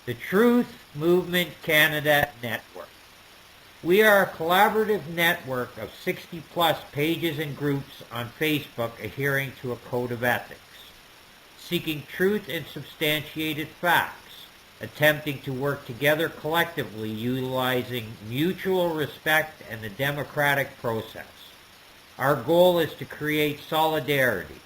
The Truth Movement Canada Network. We are a collaborative network of 60-plus pages and groups on Facebook adhering to a code of ethics, seeking truth and substantiated facts, attempting to work together collectively utilizing mutual respect and the democratic process. Our goal is to create solidarity,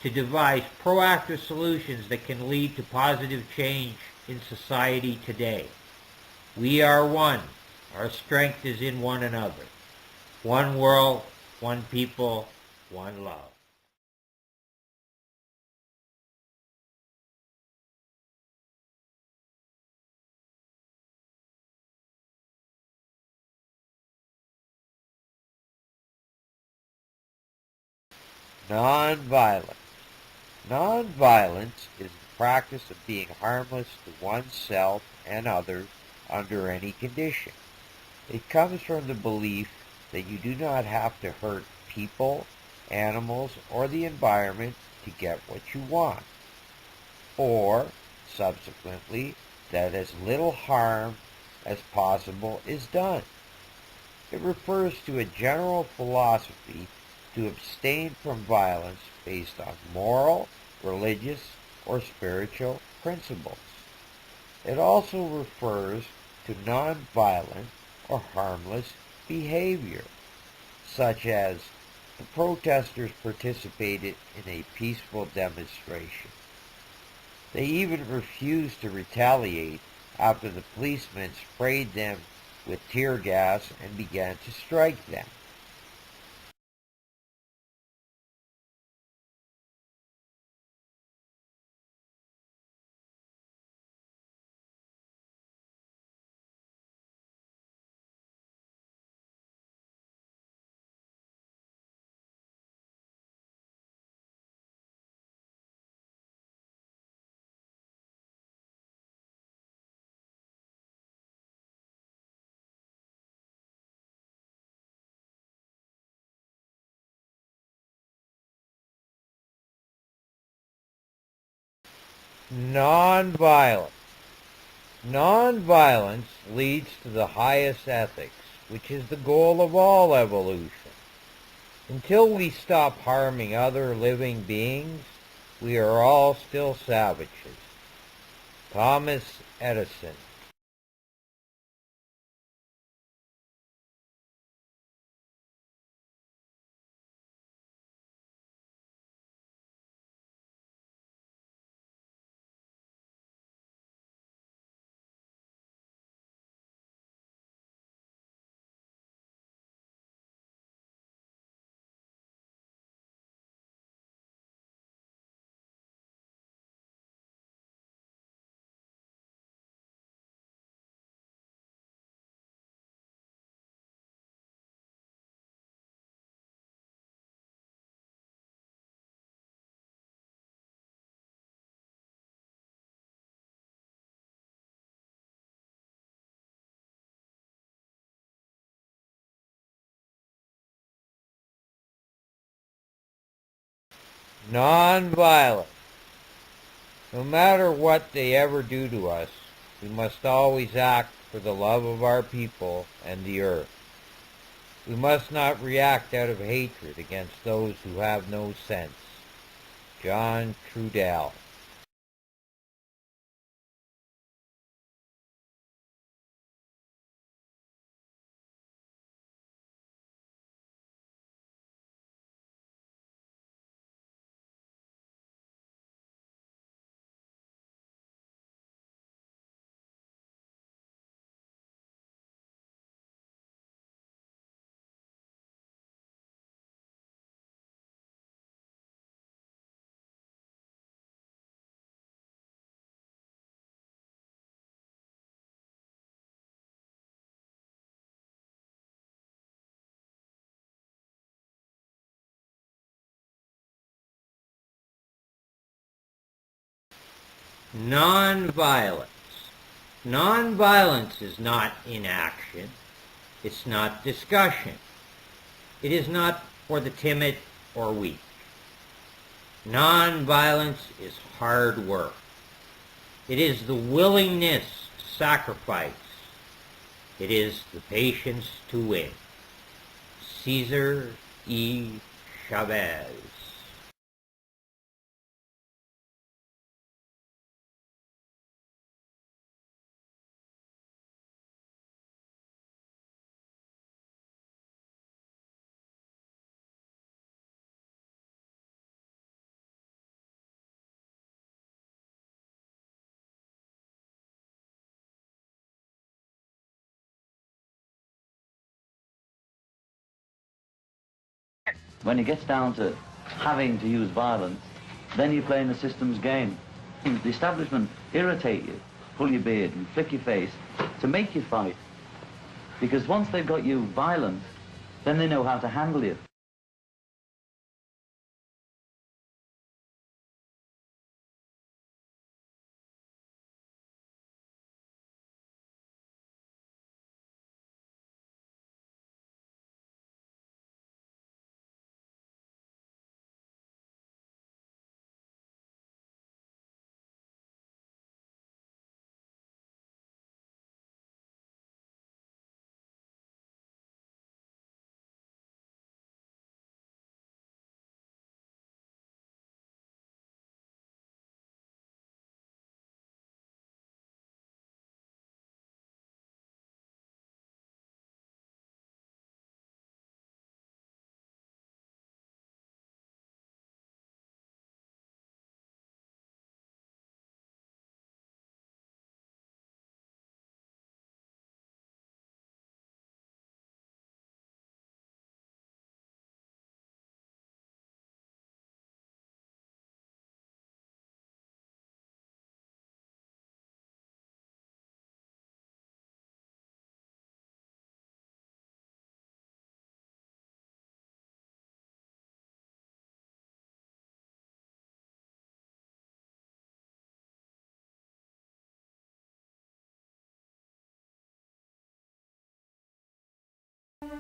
to devise proactive solutions that can lead to positive change in society today. We are one. Our strength is in one another. One world, one people, one love. Nonviolence. Nonviolence is the practice of being harmless to oneself and others under any condition. It comes from the belief that you do not have to hurt people, animals, or the environment to get what you want, or, subsequently, that as little harm as possible is done. It refers to a general philosophy to abstain from violence based on moral, religious, or spiritual principles. It also refers to nonviolent or harmless behavior, such as the protesters participated in a peaceful demonstration. They even refused to retaliate after the policemen sprayed them with tear gas and began to strike them. Nonviolence. Nonviolence leads to the highest ethics, which is the goal of all evolution. Until we stop harming other living beings, we are all still savages. Thomas Edison. Nonviolence. No matter what they ever do to us, we must always act for the love of our people and the earth. We must not react out of hatred against those who have no sense. John Trudell. Nonviolence. Nonviolence is not inaction. It's not discussion. It is not for the timid or weak. Nonviolence is hard work. It is the willingness to sacrifice. It is the patience to win. Cesar E. Chavez. When it gets down to having to use violence, then you're playing the system's game. The establishment irritate you, pull your beard and flick your face to make you fight. Because once they've got you violent, then they know how to handle you.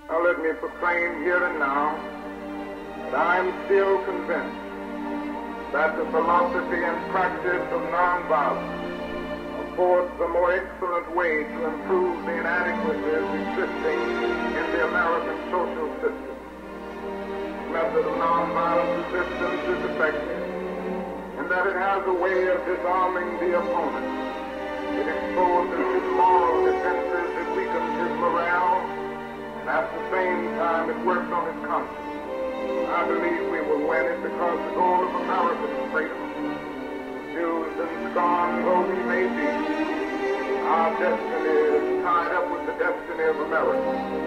Now let me proclaim here and now that I am still convinced that the philosophy and practice of nonviolence affords a more excellent way to improve the inadequacies existing in the American social system. The method of nonviolent resistance is effective in that it has a way of disarming the opponent. It exposes his moral defenses, it weakens his morale, and at the same time it works on his conscience. I believe we will win it because the goal of America is freedom. Confused and scorned though we may be, our destiny is tied up with the destiny of America.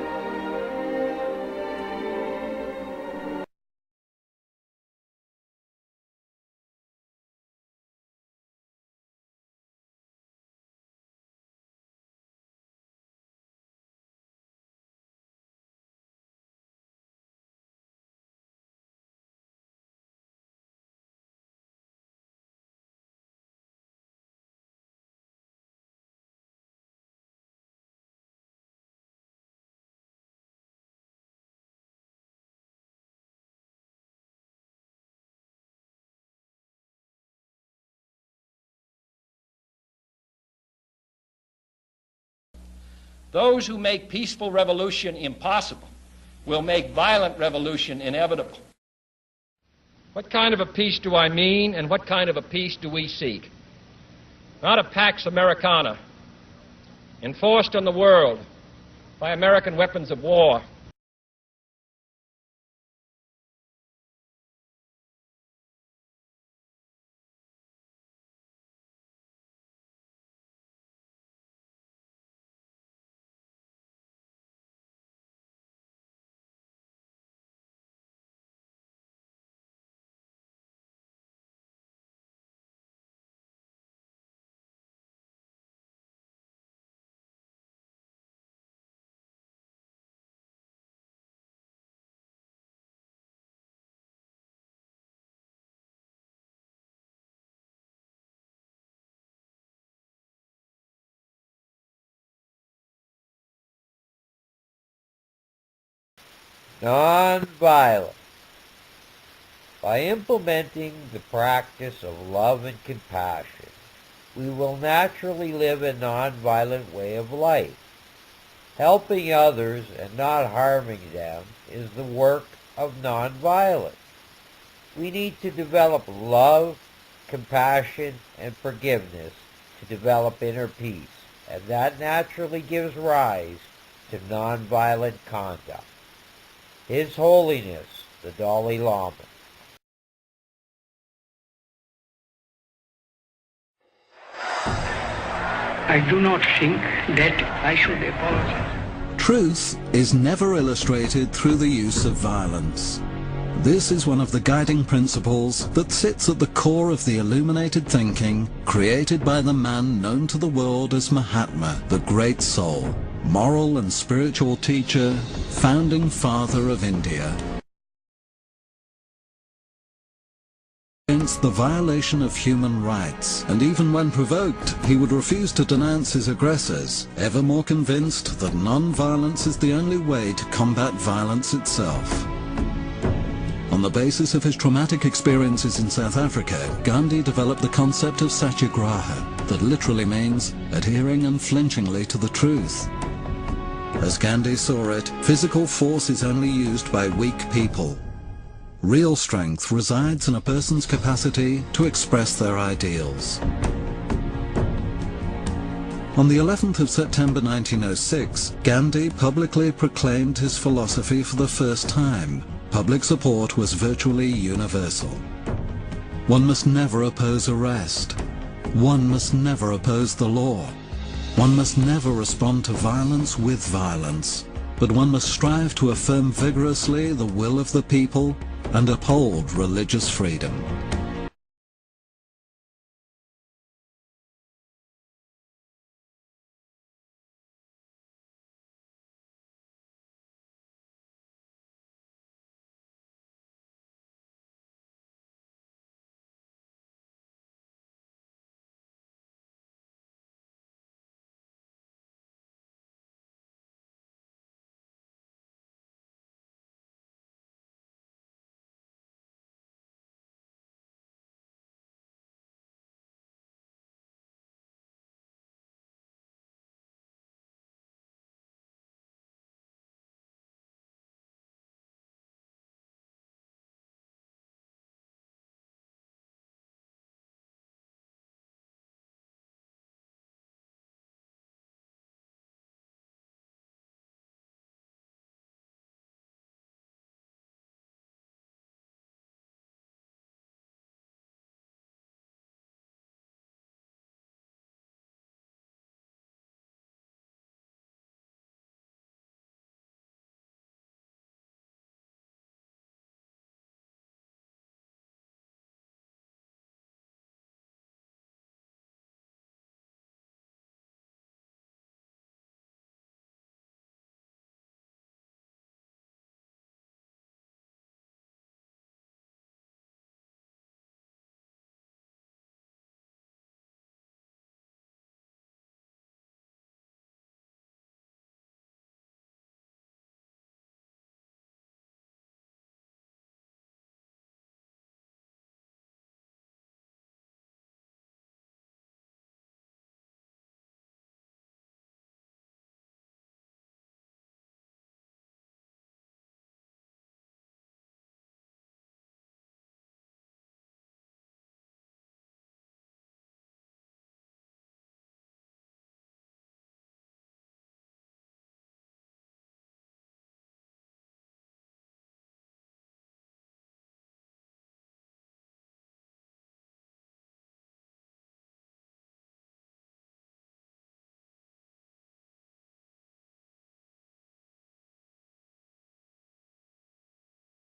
Those who make peaceful revolution impossible will make violent revolution inevitable. What kind of a peace do I mean, and what kind of a peace do we seek? Not a Pax Americana, enforced on the world by American weapons of war. Nonviolence. By implementing the practice of love and compassion, we will naturally live a nonviolent way of life. Helping others and not harming them is the work of nonviolence. We need to develop love, compassion, and forgiveness to develop inner peace, and that naturally gives rise to nonviolent conduct. His Holiness, the Dalai Lama. I do not think that I should apologize. Truth is never illustrated through the use of violence. This is one of the guiding principles that sits at the core of the illuminated thinking created by the man known to the world as Mahatma, the Great Soul, moral and spiritual teacher, founding father of India. Against the violation of human rights, and even when provoked, he would refuse to denounce his aggressors, ever more convinced that non-violence is the only way to combat violence itself. On the basis of his traumatic experiences in South Africa, Gandhi developed the concept of satyagraha, that literally means adhering unflinchingly to the truth. As Gandhi saw it, physical force is only used by weak people. Real strength resides in a person's capacity to express their ideals. On the 11th of September 1906, Gandhi publicly proclaimed his philosophy for the first time. Public support was virtually universal. One must never oppose arrest. One must never oppose the law. One must never respond to violence with violence. But one must strive to affirm vigorously the will of the people and uphold religious freedom.